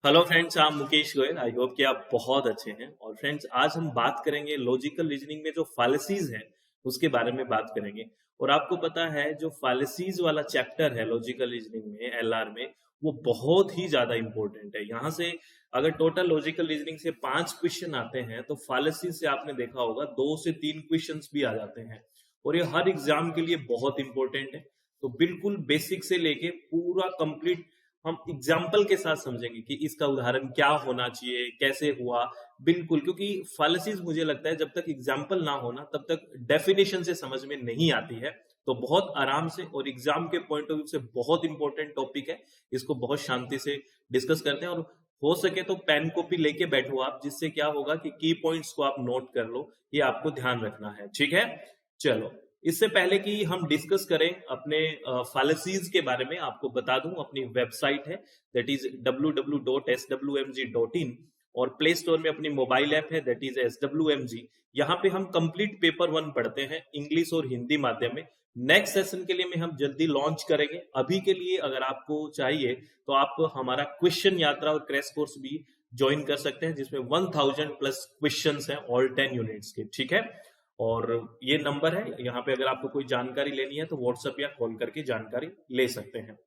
Hello friends, I'm Mukesh Goyal. I hope कि आप बहुत अच्छे हैं। और फ्रेंड्स, आज हम बात करेंगे लॉजिकल रीजनिंग में जो फैलेसीज हैं उसके बारे में बात करेंगे। और आपको पता है जो फैलेसीज वाला चैप्टर है लॉजिकल रीजनिंग में एलआर में, वो बहुत ही ज्यादा इंपॉर्टेंट है। यहाँ से अगर टोटल लॉजिकल रीजनिंग से 5 क्वेश्चन आते हैं तो फैलेसीज से आपने देखा होगा 2 से 3 क्वेश्चन भी आ जाते हैं। और ये हर एग्जाम के लिए बहुत इंपॉर्टेंट है। तो बिल्कुल बेसिक से लेके पूरा कंप्लीट हम एग्जाम्पल के साथ समझेंगे कि इसका उदाहरण क्या होना चाहिए, कैसे हुआ। बिल्कुल, क्योंकि फालिसीज मुझे लगता है जब तक एग्जाम्पल ना होना तब तक डेफिनेशन से समझ में नहीं आती है। तो बहुत आराम से और एग्जाम के पॉइंट ऑफ व्यू से बहुत इंपॉर्टेंट टॉपिक है। इसको बहुत शांति से डिस्कस करते हैं। और हो सके तो पेन कॉपी लेके बैठो आप, जिससे क्या होगा कि की पॉइंट्स को आप नोट कर लो। ये आपको ध्यान रखना है, ठीक है। चलो, इससे पहले कि हम डिस्कस करें अपने फैलेसीज के बारे में, आपको बता दूं अपनी वेबसाइट है, दैट इज www.swmg.in। और प्ले स्टोर में अपनी मोबाइल ऐप है, दैट इज SWMG। यहाँ पे हम कंप्लीट पेपर 1 पढ़ते हैं इंग्लिश और हिंदी माध्यम में। नेक्स्ट सेशन के लिए में हम जल्दी लॉन्च करेंगे। अभी के लिए अगर आपको चाहिए तो आप हमारा क्वेश्चन यात्रा और क्रैश कोर्स भी ज्वाइन कर सकते हैं, जिसमें 1000+ क्वेश्चन हैं ऑल 10 यूनिट्स के, ठीक है। और ये नंबर है, यहाँ पे अगर आपको कोई जानकारी लेनी है तो व्हाट्सएप या कॉल करके जानकारी ले सकते हैं।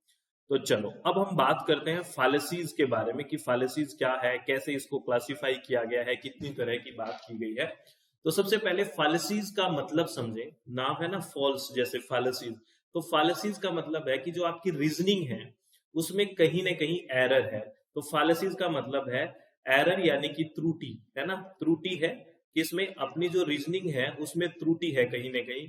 तो चलो, अब हम बात करते हैं फैलेसीज के बारे में कि फैलेसीज क्या है, कैसे इसको क्लासिफाई किया गया है, कितनी तरह की बात की गई है। तो सबसे पहले फैलेसीज का मतलब समझे। नाम है ना फॉल्स, जैसे फैलेसीज। तो फैलेसीज का मतलब है कि जो आपकी रीजनिंग है उसमें कहीं ना कहीं एरर है। तो फैलेसीज का मतलब है एरर, यानी कि त्रुटि, है ना। त्रुटि है कि इसमें अपनी जो रीजनिंग है उसमें त्रुटि है कहीं ना कहीं।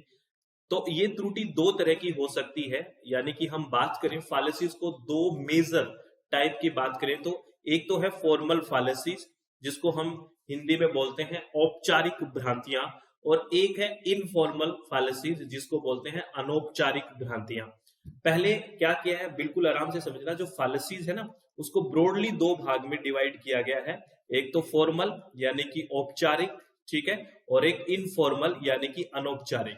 तो ये त्रुटि 2 तरह की हो सकती है। यानी कि हम बात करें फैलेसीज को 2 मेजर टाइप की बात करें तो एक तो है फॉर्मल फैलेसीज, जिसको हम हिंदी में बोलते हैं औपचारिक भ्रांतियां। और एक है इनफॉर्मल फैलेसीज, जिसको बोलते हैं अनौपचारिक भ्रांतियां। पहले क्या किया है, बिल्कुल आराम से समझना। जो फैलेसीज है ना, उसको ब्रॉडली 2 भाग में डिवाइड किया गया है। एक तो फॉर्मल यानी कि औपचारिक, ठीक है, और एक इनफॉर्मल यानी कि अनौपचारिक।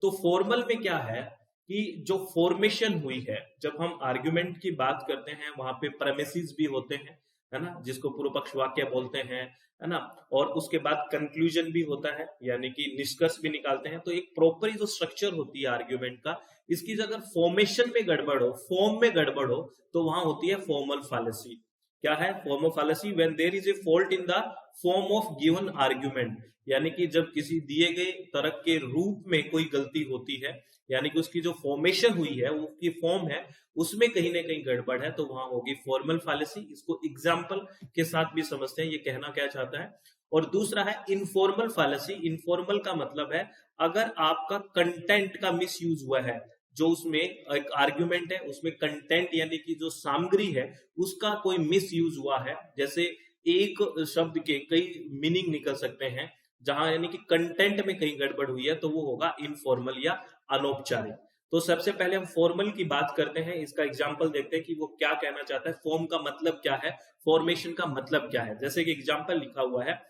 तो फॉर्मल में क्या है कि जो फॉर्मेशन हुई है, जब हम आर्गुमेंट की बात करते हैं वहां पे प्रेमिसेस भी होते हैं, है ना, जिसको पूर्व पक्ष वाक्य बोलते हैं, है ना। और उसके बाद कंक्लूजन भी होता है, यानी कि निष्कर्ष भी निकालते हैं। तो एक प्रॉपर जो स्ट्रक्चर होती है आर्ग्यूमेंट का, इसकी अगर फॉर्मेशन में गड़बड़ हो, फॉर्म में गड़बड़ हो, तो वहां होती है फॉर्मल फैलेसी। क्या है form of fallacy? When there is a fault in the form of given argument, यानी कि जब किसी दिए गए तर्क के रूप में कोई गलती होती है, यानी कि उसकी जो फॉर्मेशन हुई है, उसकी फॉर्म है, उसमें कहीं ना कहीं गड़बड़ है, तो वहां होगी फॉर्मल फैलेसी। इसको एग्जाम्पल के साथ भी समझते हैं ये कहना क्या चाहता है। और दूसरा है इनफॉर्मल फैलेसी। इनफॉर्मल का मतलब है अगर आपका कंटेंट का मिस यूज हुआ है, जो उसमें एक आर्ग्यूमेंट है उसमें कंटेंट यानी कि जो सामग्री है उसका कोई मिस यूज हुआ है। जैसे एक शब्द के कई मीनिंग निकल सकते हैं, जहां यानी कि कंटेंट में कहीं गड़बड़ हुई है, तो वो होगा इनफॉर्मल या अनौपचारिक। तो सबसे पहले हम फॉर्मल की बात करते हैं। इसका एग्जांपल देखते हैं कि वो क्या कहना चाहता है, फॉर्म का मतलब क्या है, फॉर्मेशन का मतलब क्या है। जैसे कि एग्जांपल लिखा हुआ है,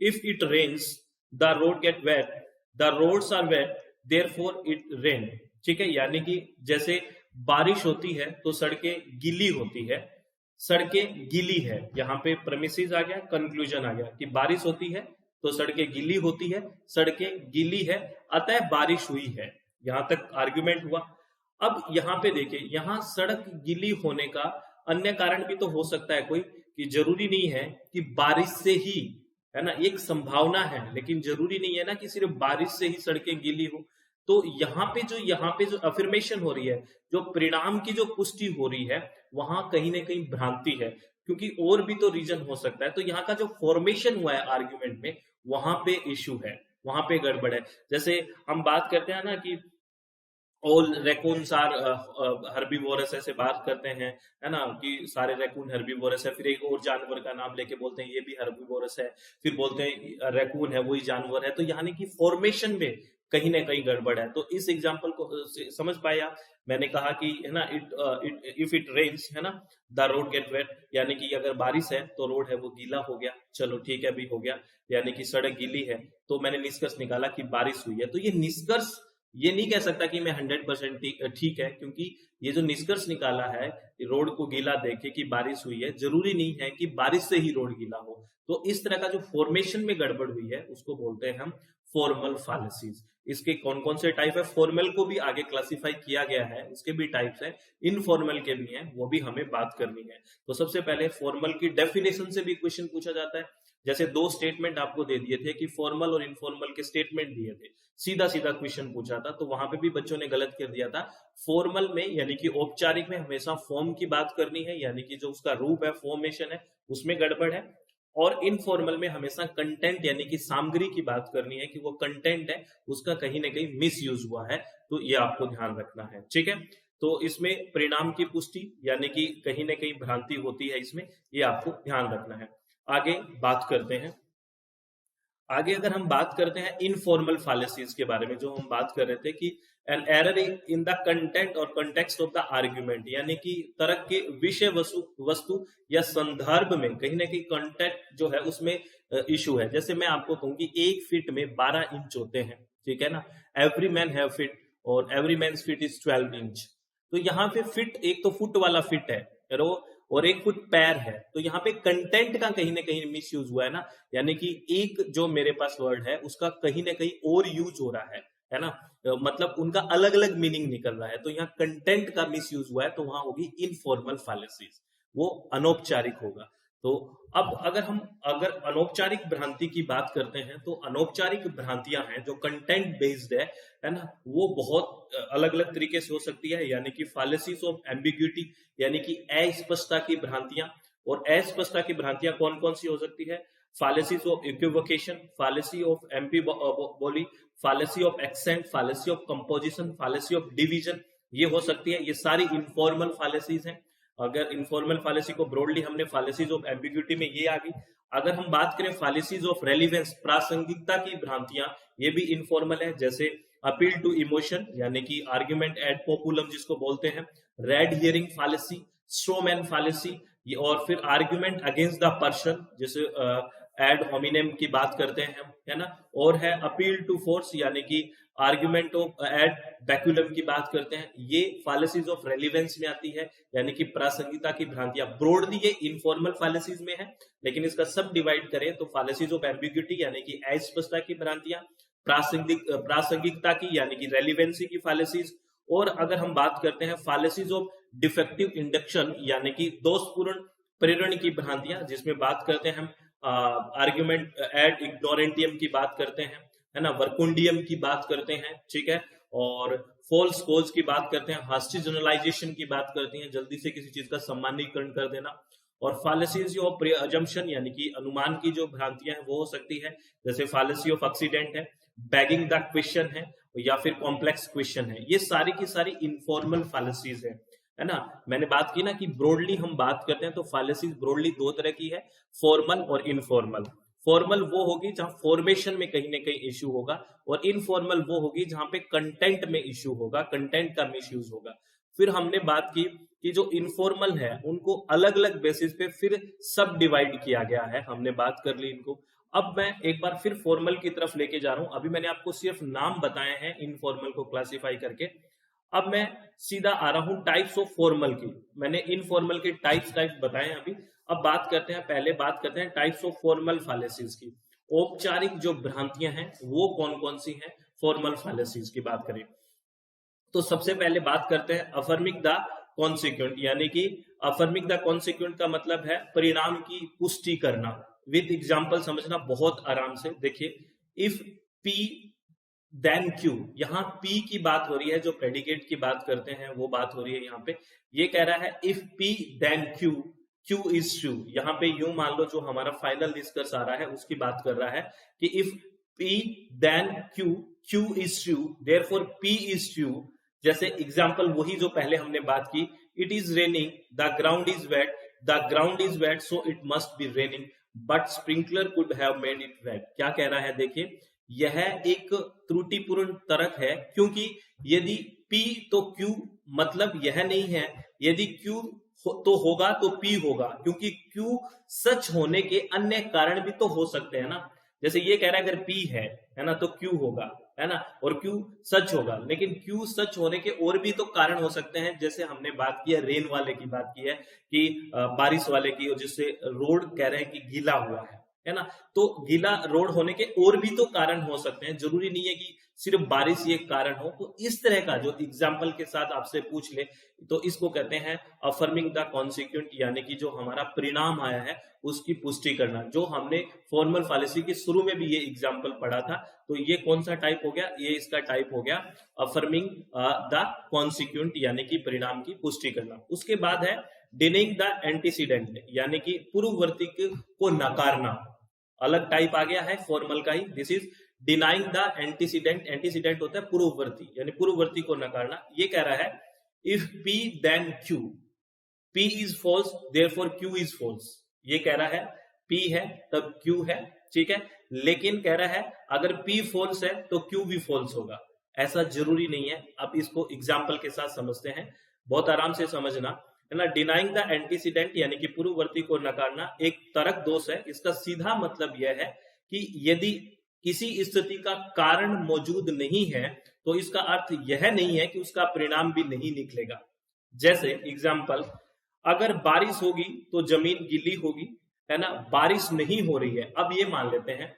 if it rains the road get wet, the roads are wet therefore it rain. ठीक है, यानी कि जैसे बारिश होती है तो सड़कें गीली होती है, सड़कें गीली है। यहाँ पे प्रेमिसेस आ गया, कंक्लूजन आ गया कि बारिश होती है तो सड़कें गीली होती है, सड़कें गीली है, अतः बारिश हुई है। यहां तक आर्गुमेंट हुआ। अब यहाँ पे देखिए, यहाँ सड़क गीली होने का अन्य कारण भी तो हो सकता है कोई, कि जरूरी नहीं है कि बारिश से ही, है ना, एक संभावना है, लेकिन जरूरी नहीं है ना कि सिर्फ बारिश से ही सड़कें गीली हो। तो यहाँ पे जो अफर्मेशन हो रही है, जो परिणाम की जो पुष्टि हो रही है, वहां कहीं ना कहीं भ्रांति है, क्योंकि और भी तो रीजन हो सकता है। तो यहाँ का जो फॉर्मेशन हुआ है आर्ग्यूमेंट में, वहां पे इश्यू है, वहां पे गड़बड़ है। जैसे हम बात करते हैं ना कि ऑल रैकून्स आर हर्बीवोरस, ऐसे बात करते हैं, है ना, कि सारे रैकून हर्बीवोरस है। फिर एक और जानवर का नाम लेके बोलते हैं ये भी हर्बीवोरस है, फिर बोलते हैं रैकून है वही जानवर है। तो यानी कि फॉर्मेशन में कहीं ना कहीं गड़बड़ है। तो इस एग्जांपल को समझ पाए आप? मैंने कहा कि, है ना, इफ इट रेन्स, है ना, द रोड गेट वेट, यानी कि अगर बारिश है तो रोड है वो गीला हो गया। चलो ठीक है, भी हो गया, यानी कि सड़क गीली है। तो मैंने निष्कर्ष निकाला कि बारिश हुई है। तो ये निष्कर्ष ये नहीं कह सकता कि मैं 100% ठीक है, क्योंकि ये जो निष्कर्ष निकाला है रोड को गीला देखे कि बारिश हुई है, जरूरी नहीं है कि बारिश से ही रोड गीला हो। तो इस तरह का जो फॉर्मेशन में गड़बड़ हुई है उसको बोलते हैं हम फॉर्मल फैलेसीज। इसके कौन कौन से टाइप है, फॉर्मल को भी आगे क्लासिफाई किया गया है, उसके भी टाइप्स हैं, इनफॉर्मल के भी हैं, वो भी हमें बात करनी है। तो सबसे पहले फॉर्मल की डेफिनेशन से भी क्वेश्चन पूछा जाता है। जैसे दो स्टेटमेंट आपको दे दिए थे कि फॉर्मल और इनफॉर्मल के स्टेटमेंट दिए थे, सीधा सीधा क्वेश्चन पूछा था, तो वहां पे भी बच्चों ने गलत कर दिया था। फॉर्मल में यानी कि औपचारिक में हमेशा फॉर्म की बात करनी है, यानी कि जो उसका रूप है, फॉर्मेशन है, उसमें गड़बड़ है। और इनफॉर्मल में हमेशा कंटेंट यानी कि सामग्री की बात करनी है कि वो कंटेंट है उसका कहीं ना कहीं मिस यूज हुआ है, तो ये आपको ध्यान रखना है। ठीक है, तो इसमें परिणाम की पुष्टि यानी कि कहीं ना कहीं भ्रांति होती है इसमें, ये आपको ध्यान रखना है। आगे बात करते हैं, आगे अगर हम बात करते हैं इनफॉर्मल फैलेसीज के बारे में, जो हम बात कर रहे थे कि an error in the content और कॉन्टेक्स्ट ऑफ द आर्ग्यूमेंट, यानी कि तर्क के विषय वस्तु या संदर्भ में कहीं ना कहीं कंटेंट जो है उसमें इशू है। जैसे मैं आपको कहूं कि 1 फीट में 12 इंच होते हैं, ठीक है ना, एवरी मैन हैव फिट और every man fit is 12 inch. तो यहाँ पे फिट एक तो फुट वाला फिट है और 1 फुट पैर है, तो यहाँ पे कंटेंट का कहीं ना कहीं मिस यूज हुआ है ना, यानी कि एक जो मेरे पास वर्ड है उसका कहीं ना कहीं और यूज हो रहा है ना, मतलब उनका अलग अलग मीनिंग निकल रहा है, तो यहाँ कंटेंट का मिस यूज हुआ है, तो वहां होगी इनफॉर्मल फैलेसीज, वो अनौपचारिक होगा। तो अब अगर अनौपचारिक भ्रांति की बात करते हैं, तो अनौपचारिक भ्रांतियां हैं जो कंटेंट बेस्ड है ना, वो बहुत अलग अलग तरीके से हो सकती है, यानी कि फैलेसीज ऑफ एम्बिग्यूटी यानी कि अस्पष्टता की भ्रांतियां। और अस्पष्टता की भ्रांतियां कौन कौन सी हो सकती है, fallacies of equivocation, fallacy of amphiboly, fallacy of accent, fallacy of composition, fallacy of division, ये हो सकती है। ये सारी इनफॉर्मल फैलेसीज हैं। अगर इनफॉर्मल फैलेसी को ब्रॉडली हमने फैलेसीज ऑफ एम्बिग्यूटी में ये आ गई। अगर हम बात करें फैलेसीज ऑफ रेलिवेंस, प्रासंगिकता की भ्रांतियां, ये भी इनफॉर्मल है, जैसे अपील टू इमोशन यानी कि आर्ग्यूमेंट एड पॉपुलम जिसको बोलते हैं, red herring fallacy, Strowman fallacy, और फिर आर्ग्यूमेंट अगेंस्ट द पर्सन जैसे एड होमिनेम की बात करते हैं हम, है ना, और है अपील टू फोर्स यानी कि आर्ग्यूमेंट ऑफ एड बैकुलम की बात करते हैं। ये फैलेसीज ऑफ रेलिवेंस में आती है, यानी कि प्रासंगिकता की भ्रांतियां। ब्रॉडली ये इनफॉर्मल फैलेसीज में है, लेकिन इसका सब डिवाइड करें तो फैलेसीज ऑफ एम्बिग्यूटी यानी कि अस्पष्टता की भ्रांतियां, प्रासंगिकता की यानी कि रेलिवेंसी की फैलेसीज, और अगर हम बात करते हैं फैलेसीज ऑफ डिफेक्टिव इंडक्शन यानी कि दोषपूर्ण प्रेरण की भ्रांतियां, जिसमें बात करते हैं हम आर्ग्यूमेंट एड इग्नोरेंटियम की बात करते हैं, है ना, वर्कुंडियम की बात करते हैं, ठीक है, और फॉल्स कोज की बात करते हैं, हास्टी जनरलाइजेशन की बात करते हैं, जल्दी से किसी चीज का सम्मानीकरण कर देना, और फैलेसीज ऑफ प्री-अजम्पशन यानी कि अनुमान की जो भ्रांतियां हैं वो हो सकती है, जैसे फैलेसी ऑफ एक्सीडेंट है, बैगिंग द क्वेश्चन है, या फिर कॉम्प्लेक्स क्वेश्चन है। ये सारी की सारी इनफॉर्मल फैलेसीज है ना। मैंने बात की ना कि ब्रॉडली हम बात करते हैं तो फैलेसीज ब्रॉडली दो तरह की है, फॉर्मल और इनफॉर्मल। फॉर्मल वो होगी जहां फॉर्मेशन में कहीं ना कहीं इश्यू होगा, और इनफॉर्मल वो होगी जहां पे कंटेंट में इश्यू होगा, कंटेंट का मिसयूज होगा। फिर हमने बात की कि जो इनफॉर्मल है उनको अलग अलग बेसिस पे फिर सब डिवाइड किया गया है, हमने बात कर ली इनको। अब मैं एक बार फिर फॉर्मल की तरफ लेके जा रहा हूं। अभी मैंने आपको सिर्फ नाम बताए हैं इनफॉर्मल को क्लासिफाई करके, अब मैं सीधा आ रहा हूं टाइप्स ऑफ फॉर्मल की। मैंने इनफॉर्मल के टाइप्स बताए हैं अभी। अब बात करते हैं, पहले बात करते हैं टाइप्स ऑफ फॉर्मल फैलेसीज की। औपचारिक जो भ्रांतियां हैं वो कौन कौन सी हैं फॉर्मल फैलेसीज की बात करें तो सबसे पहले बात करते हैं अफर्मिंग द कॉन्सिक्वेंट, यानी कि अफर्मिंग द कॉन्सिक्वेंट का मतलब है परिणाम की पुष्टि करना। विद एग्जांपल समझना बहुत आराम से। देखिए, इफ पी देन क्यू, यहाँ P की बात हो रही है, जो प्रेडिकेट की बात करते हैं वो बात हो रही है। यहाँ पे ये कह रहा है if P then Q, Q is true. यहाँ पे यूं मान लो जो हमारा फाइनल निष्कर्ष आ रहा है उसकी बात कर रहा है कि if P then Q, Q is true, therefore P is true. जैसे एग्जाम्पल वही जो पहले हमने बात की, it is raining, the ground is wet, the ground is wet so it must be raining, but sprinkler could have made it wet. क्या कह रहा है, देखिए यह एक त्रुटिपूर्ण तर्क है, क्योंकि यदि P तो Q मतलब यह नहीं है, यदि Q तो होगा तो P होगा, क्योंकि Q सच होने के अन्य कारण भी तो हो सकते हैं ना। जैसे ये कह रहा है अगर P है ना तो Q होगा, है ना, और क्यों सच होगा। लेकिन क्यों सच होने के और भी तो कारण हो सकते हैं, जैसे हमने बात की है रेन वाले की बात की है कि बारिश वाले की, जिससे रोड कह रहे हैं कि गीला हुआ है ना। तो गीला रोड होने के और भी तो कारण हो सकते हैं, जरूरी नहीं है कि सिर्फ बारिश ही एक कारण हो। तो इस तरह का जो एग्जाम्पल के साथ आपसे पूछ ले तो इसको कहते हैं अफर्मिंग द कॉन्सिक्वेंट, यानी कि जो हमारा परिणाम आया है उसकी पुष्टि करना। जो हमने फॉर्मल फैलेसी के शुरू में भी ये एग्जाम्पल पढ़ा था, तो ये कौन सा टाइप हो गया, ये इसका टाइप हो गया अफर्मिंग द कॉन्सिक्वेंट, यानी कि परिणाम की पुष्टि करना। उसके बाद है डिनाइंग द एंटीसीडेंट, यानी कि पूर्ववर्ती को नकारना, अलग टाइप आ गया है फॉर्मल का ही। This is denying the antecedent, antecedent होता है पूर्ववर्ती, यानी पूर्ववर्ती को नकारना। ये कह रहा है if P then Q, P is false therefore Q is false, ये कह रहा है P है तब Q है, ठीक है। लेकिन कह रहा है अगर P false है तो Q भी false होगा, ऐसा जरूरी नहीं है। अब इसको एग्जाम्पल के साथ समझते हैं, बहुत आराम से समझना, है ना। डिनाइंग द एंटीसीडेंट यानी कि पूर्ववर्ती को नकारना एक तर्क दोष है। इसका सीधा मतलब यह है कि यदि किसी स्थिति का कारण मौजूद नहीं है तो इसका अर्थ यह नहीं है कि उसका परिणाम भी नहीं निकलेगा। जैसे एग्जाम्पल, अगर बारिश होगी तो जमीन गीली होगी, है ना। बारिश नहीं हो रही है, अब ये मान लेते हैं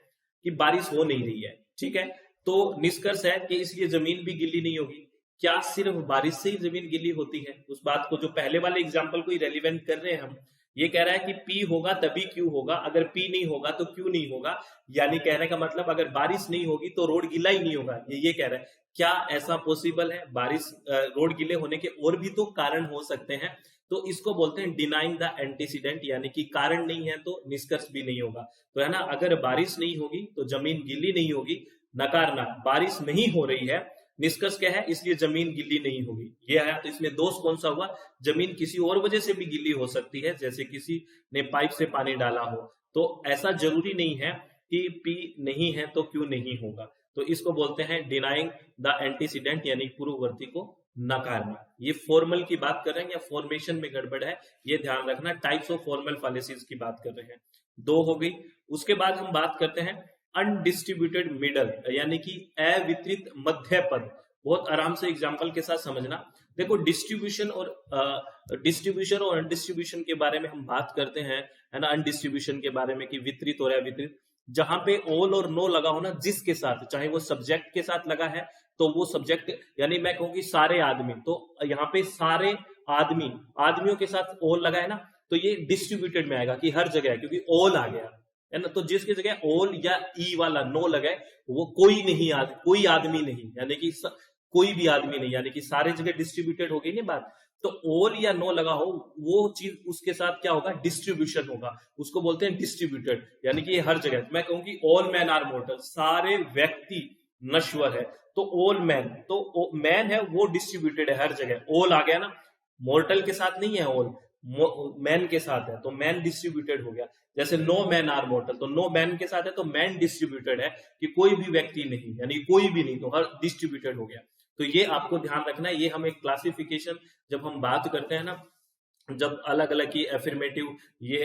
कि बारिश हो नहीं रही है, ठीक है। तो निष्कर्ष है कि इसलिए जमीन भी गीली नहीं होगी। क्या सिर्फ बारिश से ही जमीन गीली होती है? उस बात को, जो पहले वाले एग्जाम्पल को ही रेलिवेंट कर रहे हैं हम। ये कह रहा है कि P होगा तभी Q होगा, अगर P नहीं होगा तो Q नहीं होगा, यानी कहने का मतलब अगर बारिश नहीं होगी तो रोड गीला ही नहीं होगा, ये कह रहा है। क्या ऐसा पॉसिबल है? बारिश रोड गीले होने के और भी तो कारण हो सकते हैं, तो इसको बोलते हैं डिनाइंग द एंटीसीडेंट, यानी कि कारण नहीं है तो निष्कर्ष भी नहीं होगा। तो है ना, अगर बारिश नहीं होगी तो जमीन गीली नहीं होगी, नकारना, बारिश नहीं हो रही है, निष्कर्ष क्या है, इसलिए जमीन गीली नहीं होगी, ये है। तो इसमें दोष कौन सा हुआ? जमीन किसी और वजह से भी गीली हो सकती है, जैसे किसी ने पाइप से पानी डाला हो। तो ऐसा जरूरी नहीं है कि P नहीं है तो Q नहीं होगा। तो इसको बोलते हैं डिनाइंग द एंटीसीडेंट, यानी पूर्ववर्ती को नकारना। ये फॉर्मल की बात कर रहे हैं या फॉर्मेशन में गड़बड़ है, ये ध्यान रखना। टाइप्स ऑफ फॉर्मल फैलेसीज की बात कर रहे हैं, दो हो गई। उसके बाद हम बात करते हैं अनडिस्ट्रीब्यूटेड मिडल, यानी कि अवितरित मध्य पद। बहुत आराम से एग्जांपल के साथ समझना। देखो, डिस्ट्रीब्यूशन और अनडिस्ट्रीब्यूशन के बारे में हम बात करते हैं, है ना। अनडिस्ट्रीब्यूशन के बारे में कि वितरित और अवितरित, जहां पे ऑल और नो लगा हो ना, जिसके साथ, चाहे वो सब्जेक्ट के साथ लगा है तो वो सब्जेक्ट, यानी मैं कहूँ कि सारे आदमी, तो यहाँ पे सारे आदमियों के साथ ऑल लगा है ना, तो ये डिस्ट्रीब्यूटेड में आएगा कि हर जगह है, क्योंकि ऑल आ गया है ना। तो जिसकी जगह ऑल या ई वाला नो लगा है वो कोई आदमी नहीं, यानी कि कोई भी आदमी नहीं, यानी कि सारे जगह डिस्ट्रीब्यूटेड हो गई ना बात। तो ऑल या नो लगा हो वो चीज, उसके साथ क्या होगा? डिस्ट्रीब्यूशन होगा, उसको बोलते हैं डिस्ट्रीब्यूटेड, यानी कि ये हर जगह। मैं कहूँ कि ऑल मैन आर मोर्टल, सारे व्यक्ति नश्वर है, तो ऑल मैन, तो मैन है वो डिस्ट्रीब्यूटेड है हर जगह, ऑल आ गया ना। मोर्टल के साथ नहीं है ऑल, मैन के साथ है, तो मैन डिस्ट्रीब्यूटेड हो गया। जैसे नो मैन आर मोर्टल, तो नो मैन के साथ है तो मैन डिस्ट्रीब्यूटेड है, कि कोई भी व्यक्ति नहीं, यानी कोई भी नहीं, तो हर डिस्ट्रीब्यूटेड हो गया। तो ये आपको ध्यान रखना है। ये हम एक क्लासिफिकेशन जब हम बात करते हैं ना, जब अलग अलग की अफर्मेटिव, ये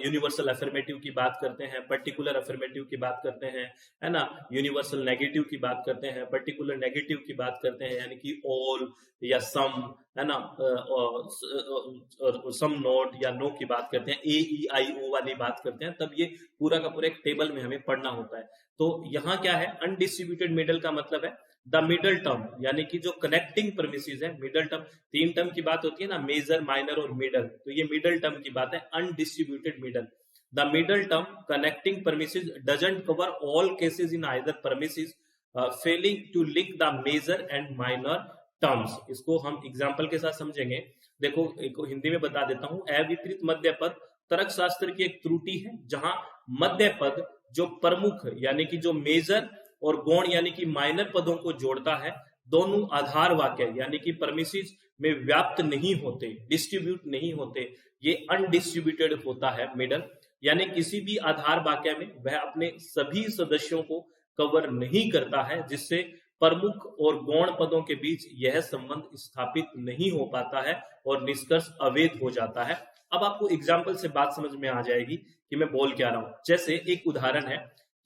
यूनिवर्सल अफर्मेटिव की बात करते हैं, पर्टिकुलर अफर्मेटिव की बात करते हैं, है ना, यूनिवर्सल नेगेटिव की बात करते हैं, पर्टिकुलर नेगेटिव की बात करते हैं, यानी कि ऑल या सम, है ना, सम नॉट या नो की बात करते हैं, AEIO वाली बात करते हैं, तब ये पूरा का पूरा एक टेबल में हमें पढ़ना होता है। तो यहाँ क्या है? अनडिस्ट्रीब्यूटेड मिडल का मतलब है द मिडल टर्म, यानी कि जो कनेक्टिंग परमिसेस है, मिडल टर्म, 3 टर्म की बात होती है ना, मेजर, माइनर और मिडल, तो ये मिडल टर्म की बात है, undistributed middle. The middle term connecting premises doesn't cover all cases in either premises, failing to link the major and minor terms. इसको हम एग्जाम्पल के साथ समझेंगे। देखो, हिंदी में बता देता हूं। अवितरित मध्य पद तर्कशास्त्र की एक त्रुटि है, जहां मध्य पद जो प्रमुख, यानी कि जो मेजर और गौण यानी कि माइनर पदों को जोड़ता है, दोनों आधार वाक्य यानी कि परमिसेस में व्याप्त नहीं होते, डिस्ट्रीब्यूट नहीं होते, ये अनडिस्ट्रीब्यूटेड होता है मिडल। यानी किसी भी आधार वाक्य में वह अपने सभी सदस्यों को कवर नहीं करता है, जिससे प्रमुख और गौण पदों के बीच यह संबंध स्थापित नहीं हो पाता है और निष्कर्ष अवैध हो जाता है। अब आपको एग्जाम्पल से बात समझ में आ जाएगी कि मैं बोल क्या रहा हूं। जैसे एक उदाहरण है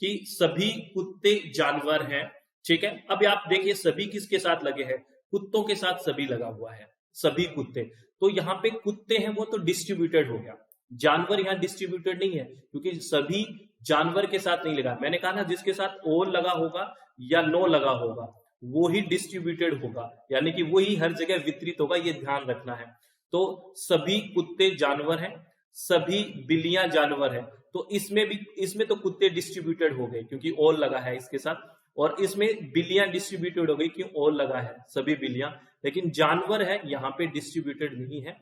कि सभी कुत्ते जानवर हैं, ठीक है। अब आप देखिए सभी किसके साथ लगे हैं, कुत्तों के साथ सभी लगा हुआ है, सभी कुत्ते। तो यहाँ पे कुत्ते हैं वो तो डिस्ट्रीब्यूटेड हो गया, जानवर यहाँ डिस्ट्रीब्यूटेड नहीं है क्योंकि सभी जानवर के साथ नहीं लगा। मैंने कहा ना जिसके साथ ऑल लगा होगा या नो लगा होगा वो ही डिस्ट्रीब्यूटेड होगा, यानी कि वही हर जगह वितरित होगा, ये ध्यान रखना है। तो सभी कुत्ते जानवर हैं, सभी बिल्लियां जानवर हैं, तो इसमें तो कुत्ते डिस्ट्रीब्यूटेड हो गए क्योंकि ऑल लगा है इसके साथ, और इसमें बिल्लियां डिस्ट्रीब्यूटेड हो गई क्यों ऑल लगा है, सभी बिल्लियां। लेकिन जानवर है यहाँ पे डिस्ट्रीब्यूटेड नहीं है,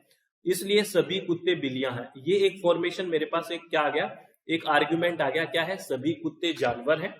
इसलिए सभी कुत्ते बिल्लियां हैं। ये एक फॉर्मेशन मेरे पास एक क्या आ गया, एक आर्ग्यूमेंट आ गया, क्या है, सभी कुत्ते जानवर हैं,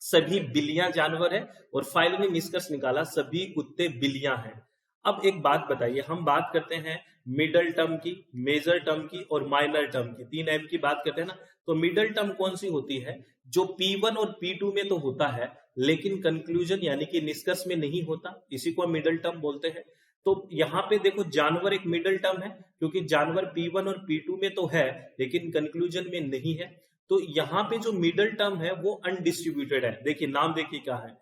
सभी बिल्लियां जानवर है, और फाइनली निष्कर्ष निकाला सभी कुत्ते बिल्लियां हैं। अब एक बात बताइए, हम बात करते हैं मिडल टर्म की, मेजर टर्म की और माइनर टर्म की, 3 M की बात करते हैं ना। तो मिडल टर्म कौन सी होती है, जो P1 और P2 में तो होता है लेकिन कंक्लूजन यानी कि निष्कर्ष में नहीं होता, इसी को मिडल टर्म बोलते हैं। तो यहाँ पे देखो जानवर एक मिडल टर्म है क्योंकि जानवर P1 और P2 में तो है लेकिन कंक्लूजन में नहीं है। तो यहाँ पे जो मिडल टर्म है वो अनडिस्ट्रीब्यूटेड है, देखिए नाम देखिए क्या है,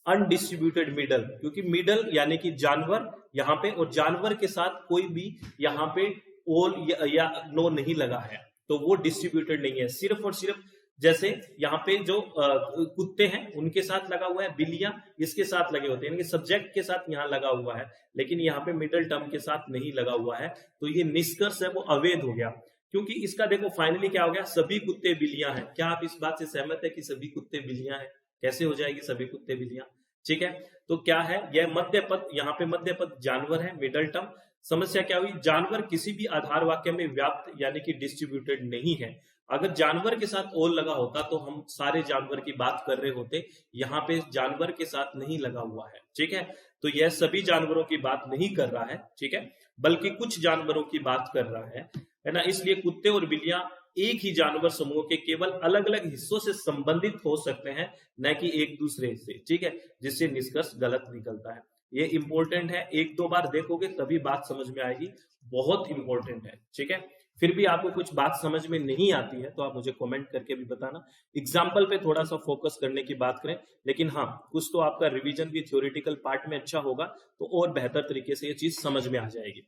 अनडिस्ट्रीब्यूटेड मिडल, क्योंकि मिडल यानी कि जानवर यहाँ पे, और जानवर के साथ कोई भी यहाँ पे ओल या नो नहीं लगा है, तो वो डिस्ट्रीब्यूटेड नहीं है। सिर्फ और सिर्फ जैसे यहाँ पे जो कुत्ते हैं उनके साथ लगा हुआ है, बिल्लियां इसके साथ लगे होते हैं, यानी कि सब्जेक्ट के साथ यहाँ लगा हुआ है, लेकिन यहाँ पे मिडल टर्म के साथ नहीं लगा हुआ है, तो ये निष्कर्ष है वो अवैध हो गया। क्योंकि इसका देखो फाइनली क्या हो गया, सभी कुत्ते बिल्लियां हैं। क्या आप इस बात से सहमत है कि सभी कुत्ते बिल्लियां हैं? कैसे हो जाएगी सभी कुत्ते बिल्लियां, ठीक है। तो क्या है, यह मध्य पद, यहाँ पे मध्य पद जानवर है, मिडल टर्म। समस्या क्या हुई, जानवर किसी भी आधार वाक्य में व्याप्त यानी कि डिस्ट्रीब्यूटेड नहीं है। अगर जानवर के साथ ओल लगा होता तो हम सारे जानवर की बात कर रहे होते, यहाँ पे जानवर के साथ नहीं लगा हुआ है, ठीक है। तो यह सभी जानवरों की बात नहीं कर रहा है, ठीक है, बल्कि कुछ जानवरों की बात कर रहा है ना। इसलिए कुत्ते और बिल्लियां एक ही जानवर समूह के केवल अलग अलग हिस्सों से संबंधित हो सकते हैं, न कि एक दूसरे से, ठीक है, जिससे निष्कर्ष गलत निकलता है। ये इंपॉर्टेंट है, 1-2 बार देखोगे तभी बात समझ में आएगी, बहुत इंपॉर्टेंट है, ठीक है। फिर भी आपको कुछ बात समझ में नहीं आती है तो आप मुझे कमेंट करके भी बताना, एग्जाम्पल पे थोड़ा सा फोकस करने की बात करें। लेकिन हाँ, कुछ तो आपका रिवीजन भी थ्योरेटिकल पार्ट में अच्छा होगा तो और बेहतर तरीके से ये चीज समझ में आ जाएगी।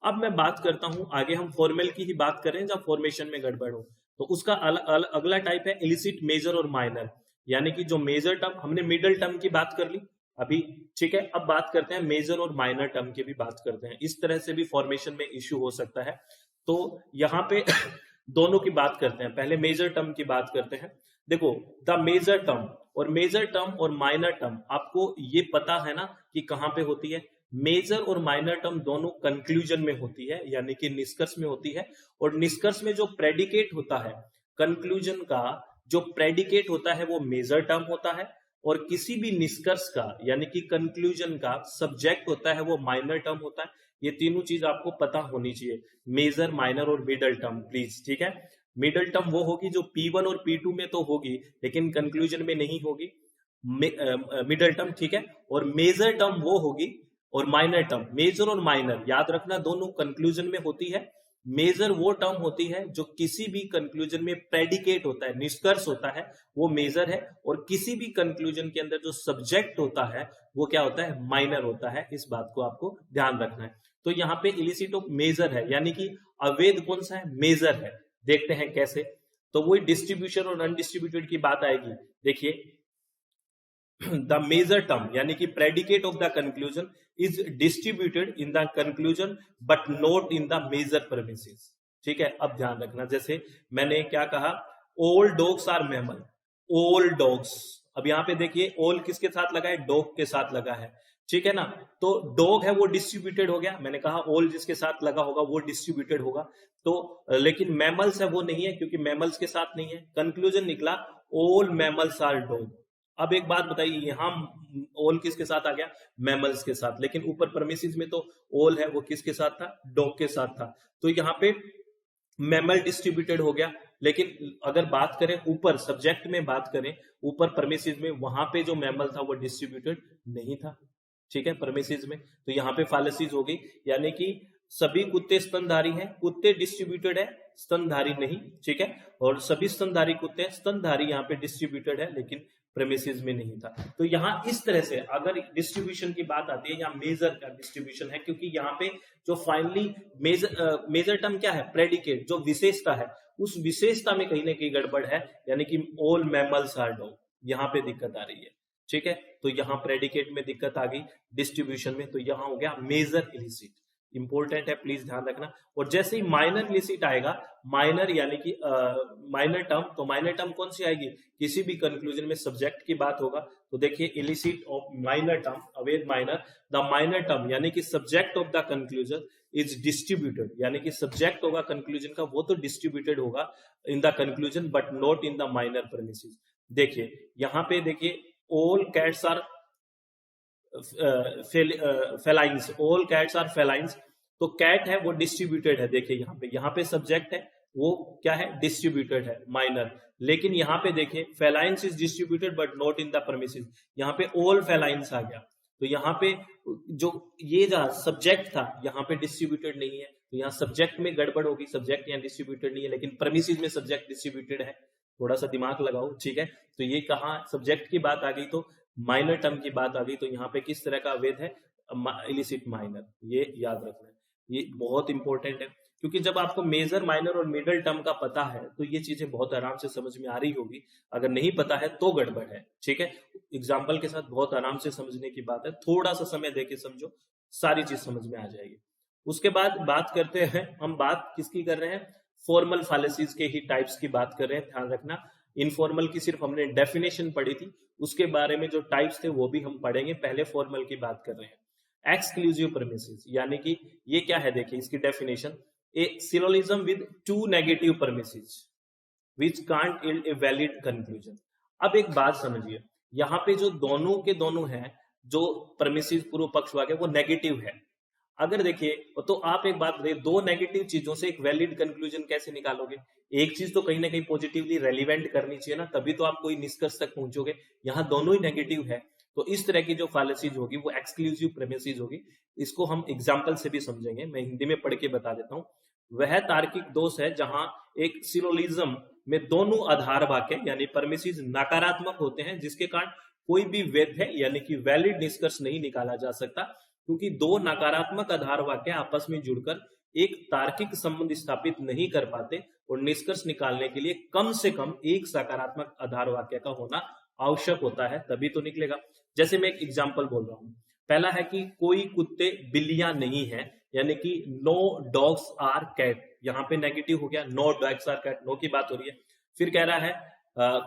अब मैं बात करता हूं आगे, हम फॉर्मल की ही बात करें जब फॉर्मेशन में गड़बड़ हो, तो उसका अगला टाइप है इलिसिट मेजर और माइनर, यानी कि जो मेजर टर्म, हमने मिडल टर्म की बात कर ली अभी, ठीक है। अब बात करते हैं मेजर और माइनर टर्म की भी बात करते हैं, इस तरह से भी फॉर्मेशन में इश्यू हो सकता है। तो यहाँ पे दोनों की बात करते हैं, पहले मेजर टर्म की बात करते हैं। देखो द मेजर टर्म और माइनर टर्म, आपको ये पता है ना कि कहां पे होती है, मेजर और माइनर टर्म दोनों कंक्लूजन में होती है, यानी कि निष्कर्ष में होती है। और निष्कर्ष में जो प्रेडिकेट होता है, कंक्लूजन का जो प्रेडिकेट होता है वो मेजर टर्म होता है, और किसी भी निष्कर्ष का यानी कि कंक्लूजन का सब्जेक्ट होता है वो माइनर टर्म होता है। ये तीनों चीज आपको पता होनी चाहिए, मेजर, माइनर और मिडल टर्म, प्लीज, ठीक है। मिडल टर्म वो होगी जो P1 और P2 में तो होगी लेकिन कंक्लूजन में नहीं होगी, मिडल टर्म, ठीक है। और मेजर टर्म वो होगी, और माइनर टर्म, मेजर और माइनर याद रखना दोनों कंक्लूजन में होती है। मेजर वो टर्म होती है जो किसी भी कंक्लूजन में प्रेडिकेट होता है, निष्कर्ष होता है, वो मेजर है, और किसी भी कंक्लूजन के अंदर जो सब्जेक्ट होता है वो क्या होता है, माइनर होता है। इस बात को आपको ध्यान रखना है। तो यहाँ पे इलिसिट ऑफ मेजर है, यानी कि अवैध कौन सा है, मेजर है। देखते हैं कैसे, तो वही डिस्ट्रीब्यूशन और अनडिस्ट्रीब्यूटेड की बात आएगी। देखिए द मेजर टर्म यानी कि predicate of the conclusion is distributed in the conclusion but not in the major premises, ठीक है। अब ध्यान रखना, जैसे मैंने क्या कहा, all dogs are mammal, all dogs. अब यहाँ पे देखिए ऑल किसके साथ लगा है, डॉग के साथ लगा है, ठीक है ना। तो डॉग है वो डिस्ट्रीब्यूटेड हो गया, मैंने कहा ऑल जिसके साथ लगा होगा वो डिस्ट्रीब्यूटेड होगा। तो लेकिन मैमल्स है वो नहीं है क्योंकि मैमल्स के साथ नहीं है। कंक्लूजन निकला ऑल मैमल्स आर डॉग। अब एक बात बताइए, यहाँ ऑल किसके साथ आ गया, मैमल्स के साथ, लेकिन ऊपर परमिसिस में तो ऑल है वो किसके साथ था, डॉग के साथ था। तो यहाँ पे मैमल डिस्ट्रीब्यूटेड हो गया, लेकिन अगर बात करें ऊपर सब्जेक्ट में बात करें, ऊपर परमिसिस में, वहां पे जो मैमल था वो डिस्ट्रीब्यूटेड नहीं था, ठीक है, परमिसिस में। तो यहाँ पे फालेसिस हो गई, यानी कि सभी कुत्ते स्तनधारी हैं, कुत्ते डिस्ट्रीब्यूटेड है, स्तनधारी नहीं, ठीक है। और सभी स्तनधारी कुत्ते हैं, स्तनधारी यहाँ पे डिस्ट्रीब्यूटेड है लेकिन प्रेमिसेस में नहीं था। तो यहाँ इस तरह से अगर डिस्ट्रीब्यूशन की बात आती है, यहाँ मेजर का डिस्ट्रीब्यूशन है, क्योंकि यहाँ पे जो फाइनली मेजर टर्म क्या है, प्रेडिकेट, जो विशेषता है, उस विशेषता में कहीं ना कहीं गड़बड़ है, यानी कि ऑल मैमल्स आर डॉग, यहाँ पे दिक्कत आ रही है, ठीक है। तो यहाँ प्रेडिकेट में दिक्कत आ गई, डिस्ट्रीब्यूशन में, तो यहाँ हो गया मेजर इलिसिट, इंपॉर्टेंट है, प्लीज ध्यान रखना। और जैसे ही माइनर इलिसिट आएगा, माइनर यानी कि माइनर टर्म, तो माइनर टर्म कौन सी आएगी, किसी भी कंक्लूजन में सब्जेक्ट की बात होगा, तो देखिए इलिसिट ऑफ माइनर टर्म, अवेद माइनर, द माइनर टर्म यानी कि subject of the conclusion is distributed, यानी कि सब्जेक्ट होगा कंक्लूजन का, वो तो डिस्ट्रीब्यूटेड होगा in the conclusion but not in the minor premises. देखिए यहाँ पे देखिए, all cats are felines, all cats are felines, तो कैट है वो डिस्ट्रीब्यूटेड है, देखिए यहाँ पे सब्जेक्ट है वो क्या है, डिस्ट्रीब्यूटेड है, माइनर। लेकिन यहाँ पे देखिए felines is distributed but not in the premises, यहाँ पे ऑल फेलाइंस आ गया, तो यहाँ पे जो ये जो सब्जेक्ट था यहाँ पे डिस्ट्रीब्यूटेड नहीं है, तो यहाँ सब्जेक्ट में गड़बड़ होगी, सब्जेक्ट यहाँ डिस्ट्रीब्यूटेड नहीं है लेकिन प्रेमिसेस में सब्जेक्ट डिस्ट्रीब्यूटेड है, थोड़ा सा दिमाग लगाओ, ठीक है। तो ये कहाँ सब्जेक्ट की बात आ गई, तो माइनर टर्म की बात आ गई, तो यहाँ पे किस तरह का अवैध है, इलिसिट माइनर, ये याद रखना है, ये बहुत इंपॉर्टेंट है, क्योंकि जब आपको मेजर, माइनर और मिडल टर्म का पता है तो ये चीजें बहुत आराम से समझ में आ रही होगी, अगर नहीं पता है तो गड़बड़ है, ठीक है। एग्जाम्पल के साथ बहुत आराम से समझने की बात है, थोड़ा सा समय देके समझो, सारी चीज समझ में आ जाएगी। उसके बाद बात करते हैं, हम बात किसकी कर रहे हैं, फॉर्मल फैलेसीज के ही टाइप्स की बात कर रहे हैं, ध्यान रखना। इनफॉर्मल की सिर्फ हमने डेफिनेशन पढ़ी थी, उसके बारे में जो टाइप्स थे वो भी हम पढ़ेंगे, पहले फॉर्मल की बात कर रहे हैं। एक्सक्लूसिव प्रेमिसेस, यानी कि ये क्या है, देखिए इसकी definition, A syllogism with two negative premises which can't yield a valid conclusion. अब एक बात समझिए, यहाँ पे जो दोनों के दोनों हैं, जो प्रेमिसेस पूर्व पक्ष वाक्य वो नेगेटिव है। अगर देखिए तो आप एक बात बताइए, दो नेगेटिव चीजों से एक वैलिड कंक्लूजन कैसे निकालोगे, एक चीज तो कहीं ना कहीं पॉजिटिवली रेलिवेंट करनी चाहिए ना, तभी तो आप कोई निष्कर्ष तक पहुंचोगे, यहाँ दोनों ही नेगेटिव है, तो इस तरह की जो फैलेसीज होगी वो एक्सक्लूसिव प्रेमिसेस होगी। इसको हम एग्जाम्पल से भी समझेंगे, मैं हिंदी में पढ़ के बता देता हूँ। वह तार्किक दोष है जहां एक सिलोजिज्म में दोनों आधार वाक्य यानी प्रेमिसेस नकारात्मक होते हैं, जिसके कारण कोई भी वैध है यानी कि वैलिड निष्कर्ष नहीं निकाला जा सकता, क्योंकि दो नकारात्मक आधार वाक्य आपस में जुड़कर एक तार्किक संबंध स्थापित नहीं कर पाते, और निष्कर्ष निकालने के लिए कम से कम एक सकारात्मक आधार वाक्य का होना आवश्यक होता है, तभी तो निकलेगा। जैसे मैं एक एग्जांपल बोल रहा हूं, पहला है कि कोई कुत्ते बिल्लियां नहीं है, यानी कि नो डॉग्स आर कैट, यहाँ पे नेगेटिव हो गया, no dogs are cat, no की बात हो रही है। फिर कह रहा है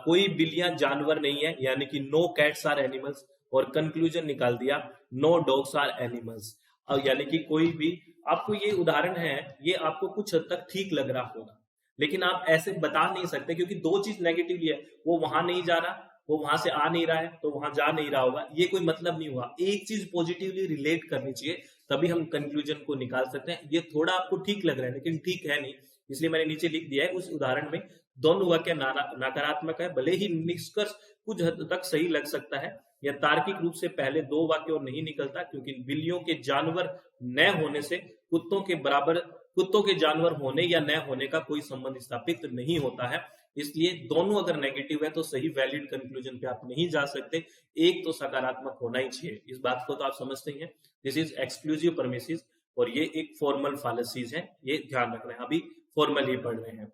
कोई बिल्लियां जानवर नहीं है, यानी कि नो कैट्स आर एनिमल्स, और कंक्लूजन निकाल दिया नो डॉग्स आर एनिमल्स। अब यानी कि कोई भी, आपको ये उदाहरण है, ये आपको कुछ हद तक ठीक लग रहा होगा, लेकिन आप ऐसे बता नहीं सकते, क्योंकि दो चीज नेगेटिवली है, वो वहां नहीं जा रहा, वो वहां से आ नहीं रहा है, तो वहां जा नहीं रहा होगा, ये कोई मतलब नहीं हुआ। एक चीज पॉजिटिवली रिलेट करनी चाहिए, तभी हम कंक्लूजन को निकाल सकते हैं। ये थोड़ा आपको ठीक लग रहा है लेकिन ठीक है नहीं, इसलिए मैंने नीचे लिख दिया है। उस उदाहरण में दोनों वाक्य नकारात्मक है, भले ही निष्कर्ष कुछ हद तक सही लग सकता है, यह तार्किक रूप से पहले दो वाक्य और नहीं निकलता, क्योंकि बिल्लियों के जानवर न होने से कुत्तों के बराबर, कुत्तों के जानवर होने या न होने का कोई संबंध स्थापित नहीं होता है। इसलिए दोनों अगर नेगेटिव है तो सही वैलिड कंक्लूजन पे आप नहीं जा सकते, एक तो सकारात्मक होना ही चाहिए। इस बात को तो आप समझते ही हैं। दिस इज एक्सक्लूसिव प्रेमिसेस, और ये एक फॉर्मल फैलेसीज है, ये ध्यान रखना है, अभी फॉर्मल ही पढ़ रहे हैं।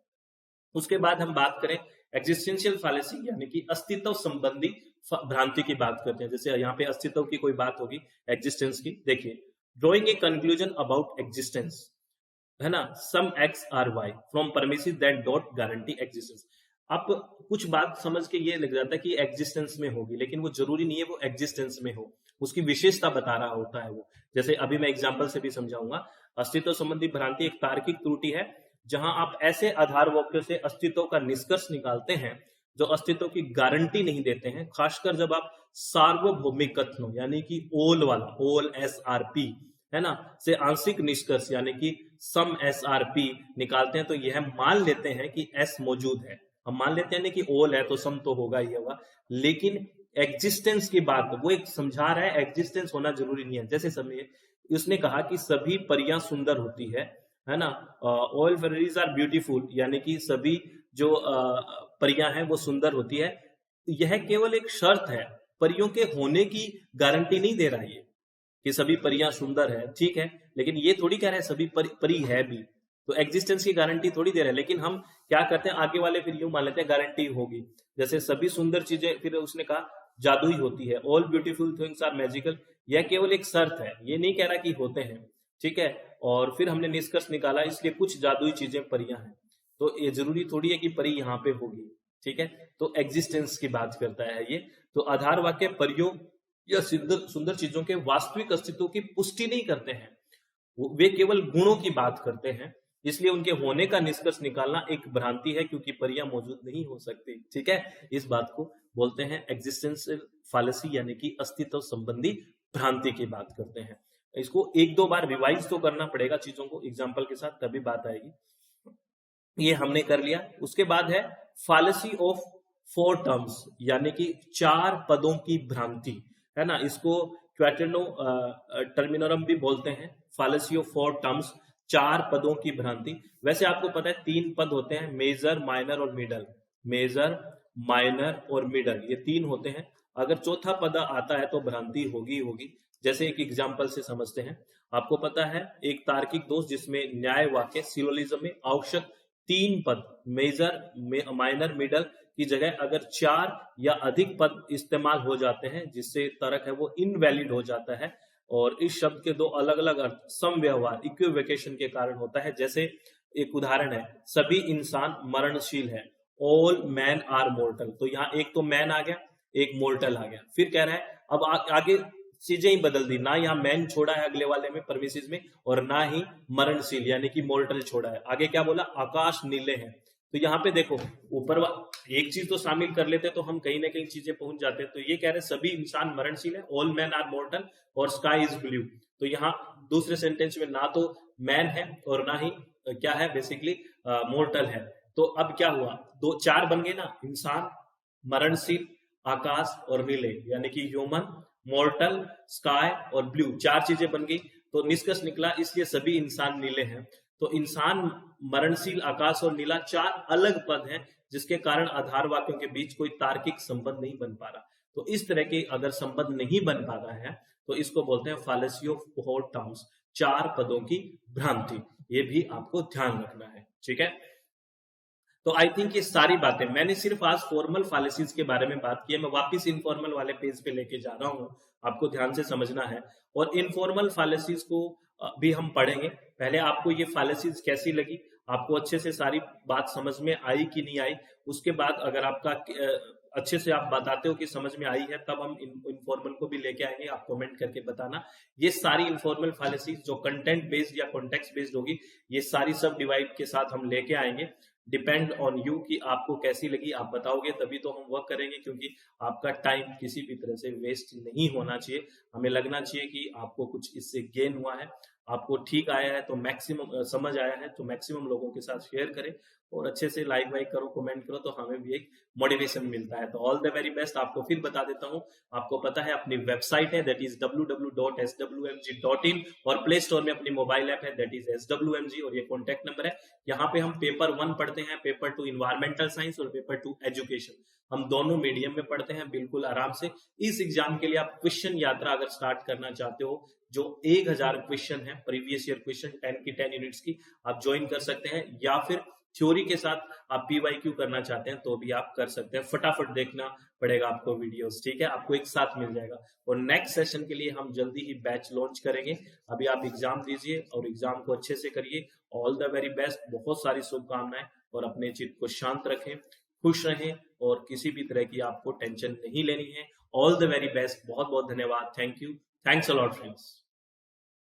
उसके बाद हम बात करें एग्जिस्टेंशियल फैलेसी, यानी कि अस्तित्व संबंधी भ्रांति की बात करते हैं। जैसे यहाँ पे अस्तित्व की कोई बात होगी, एग्जिस्टेंस की, देखिए drawing a conclusion about existence, है ना, some X are Y from premises that don't guarantee existence. अब कुछ बात समझ के ये लग जाता है कि एग्जिस्टेंस में होगी, लेकिन वो जरूरी नहीं है वो एग्जिस्टेंस में हो, उसकी विशेषता बता रहा होता है वो। जैसे अभी मैं एग्जांपल से भी समझाऊंगा। अस्तित्व संबंधी भ्रांति एक तार्किक त्रुटि है जहां आप ऐसे आधार वाक्यों से अस्तित्व का निष्कर्ष निकालते हैं जो अस्तित्व की गारंटी नहीं देते हैं, खासकर जब आप सार्वभौमिक कथनों यानी कि ओल वाला, ओल SRP है ना, से आंशिक निष्कर्ष यानी कि सम SRP निकालते हैं, तो यह मान लेते हैं कि S मौजूद है। हम मान लेते हैं कि ओल है तो सम तो होगा ही होगा, लेकिन एग्जिस्टेंस की बात वो एक समझा रहा है, एग्जिस्टेंस होना जरूरी नहीं है। जैसे समझिए उसने कहा कि सभी परियां सुंदर होती है ना, ऑल फेरीज आर ब्यूटीफुल, यानी कि सभी जो परियां हैं वो सुंदर होती है। यह केवल एक शर्त है, परियों के होने की गारंटी नहीं दे रहा है ये कि सभी परियां सुंदर है, ठीक है, लेकिन ये थोड़ी कह रहा है सभी परी है भी, तो एग्जिस्टेंस की गारंटी थोड़ी दे रहा है। लेकिन हम क्या करते हैं, आगे वाले फिर यूं मान लेते हैं गारंटी होगी, जैसे सभी सुंदर चीजें, फिर उसने कहा जादुई होती है, all beautiful things are magical, यह केवल एक शर्त है, ये नहीं कह रहा कि होते हैं, ठीक है। और फिर हमने निष्कर्ष निकाला, इसलिए कुछ जादुई चीजें परियां हैं, तो ये जरूरी थोड़ी है कि परी यहाँ पे होगी, ठीक है। तो एग्जिस्टेंस की बात करता है ये। तो आधार वाक्य परियों या सुंदर सुंदर चीजों के वास्तविक अस्तित्व की पुष्टि नहीं करते हैं, वे केवल गुणों की बात करते हैं, इसलिए उनके होने का निष्कर्ष निकालना एक भ्रांति है, क्योंकि परियां मौजूद नहीं हो सकती, ठीक है। इस बात को बोलते हैं एग्जिस्टेंशियल फालेसी, यानी कि अस्तित्व संबंधी भ्रांति की बात करते हैं। इसको एक दो बार रिवाइज तो करना पड़ेगा चीजों को एग्जाम्पल के साथ, तभी बात आएगी। ये हमने कर लिया। उसके बाद है फालेसी ऑफ 4 टर्म्स, यानी कि 4 पदों की भ्रांति, है ना। इसको क्वाटर्नो टर्मिनोरम भी बोलते हैं, फालेसी ऑफ 4 टर्म्स, 4 पदों की भ्रांति। वैसे आपको पता है 3 पद होते हैं, मेजर, माइनर और मिडल। मेजर, माइनर और मिडल, ये 3 होते हैं। अगर चौथा पद आता है तो भ्रांति होगी होगी। जैसे एक एग्जाम्पल से समझते हैं। आपको पता है एक तार्किक दोष जिसमें न्याय वाक्य सिलोजिज्म में आवश्यक 3 पद, मेजर, माइनर, मिडल की जगह अगर 4 या अधिक पद इस्तेमाल हो जाते हैं, जिससे तर्क है वो इनवैलिड हो जाता है। और इस शब्द के 2 अलग अलग अर्थ सम व्यवहार इक्विवेकेशन के कारण होता है। जैसे एक उदाहरण है, सभी इंसान मरणशील है, ऑल मैन आर मोर्टल। तो यहाँ एक तो मैन आ गया, एक मोर्टल आ गया। फिर कह रहा है अब आगे चीजें ही बदल दी, ना यहाँ मैन छोड़ा है अगले वाले में परमिसिस में, और ना ही मरणशील यानी कि मोर्टल छोड़ा है। आगे क्या बोला, आकाश नीले हैं। तो यहाँ पे देखो ऊपर एक चीज तो शामिल कर लेते तो हम कहीं ना कहीं चीजें पहुंच जाते। तो ये कह रहे सभी इंसान मरणशील है, ऑल मैन आर मोर्टल, और स्काई इज ब्लू। तो यहाँ दूसरे सेंटेंस में ना तो मैन है और ना ही क्या है, बेसिकली मोर्टल है। तो अब क्या हुआ, 4 बन गए ना, इंसान, मरणशील, आकाश और नीले, यानी कि ह्यूमन, मॉर्टल, स्काई और ब्लू, 4 चीजें बन गई। तो निष्कर्ष निकला इसलिए सभी इंसान नीले हैं। तो इंसान, मरणशील, आकाश और नीला 4 अलग पद हैं, जिसके कारण आधार वाक्यों के बीच कोई तार्किक संबंध नहीं बन पा रहा। तो इस तरह के अगर संबंध नहीं बन पा रहा है तो इसको बोलते हैं फालेसी ऑफ 4 टर्म्स, 4 पदों की भ्रांति। ये भी आपको ध्यान रखना है, ठीक है। तो आई थिंक ये सारी बातें मैंने सिर्फ आज फॉर्मल फालेसीज के बारे में बात की है। मैं वापस इनफॉर्मल वाले पेज पे लेके जा रहा हूँ, आपको ध्यान से समझना है। और इनफॉर्मल फालेसीज को भी हम पढ़ेंगे। पहले आपको ये फालेसीज कैसी लगी, आपको अच्छे से सारी बात समझ में आई कि नहीं आई। उसके बाद अगर आपका अच्छे से आप बताते हो कि समझ में आई है, तब हम इनफॉर्मल को भी लेके आएंगे। आप कमेंट करके बताना। ये सारी इनफॉर्मल फालेसीज जो कंटेंट बेस्ड या कॉन्टेक्स्ट बेस्ड होगी, ये सारी सब डिवाइड के साथ हम लेके आएंगे। डिपेंड ऑन यू कि आपको कैसी लगी, आप बताओगे तभी तो हम वर्क करेंगे, क्योंकि आपका टाइम किसी भी तरह से वेस्ट नहीं होना चाहिए। हमें लगना चाहिए कि आपको कुछ इससे गेन हुआ है, आपको ठीक आया है, तो मैक्सिमम समझ आया है तो मैक्सिमम लोगों के साथ शेयर करें और अच्छे से लाइक वाइक करो, कमेंट करो, तो हमें भी एक मोटिवेशन मिलता है। तो ऑल द वेरी बेस्ट। आपको फिर बता देता हूं, आपको पता है अपनी वेबसाइट है दैट इज www.swmg.in और प्ले स्टोर में अपनी मोबाइल ऐप है दैट इज SWMG और ये कॉन्टैक्ट नंबर है। यहाँ पे हम पेपर 1 पढ़ते हैं, पेपर 2 इन्वायरमेंटल साइंस और पेपर 2 एजुकेशन। हम दोनों मीडियम में पढ़ते हैं बिल्कुल आराम से। इस एग्जाम के लिए आप क्वेश्चन यात्रा अगर स्टार्ट करना चाहते हो, जो 1000 क्वेश्चन है, प्रीवियस ईयर क्वेश्चन 10 की 10 यूनिट्स की, आप ज्वाइन कर सकते हैं। या फिर थ्योरी के साथ आप PYQ करना चाहते हैं तो भी आप कर सकते हैं। फटाफट देखना पड़ेगा आपको वीडियोस, ठीक है, आपको एक साथ मिल जाएगा। और नेक्स्ट सेशन के लिए हम जल्दी ही बैच लॉन्च करेंगे। अभी आप एग्जाम दीजिए और एग्जाम को अच्छे से करिए। ऑल द वेरी बेस्ट, बहुत सारी शुभकामनाएं, और अपने चित्त को शांत रखें, खुश रहें और किसी भी तरह की आपको टेंशन नहीं लेनी है। ऑल द वेरी बेस्ट, बहुत बहुत धन्यवाद, thank you, thanks a lot friends.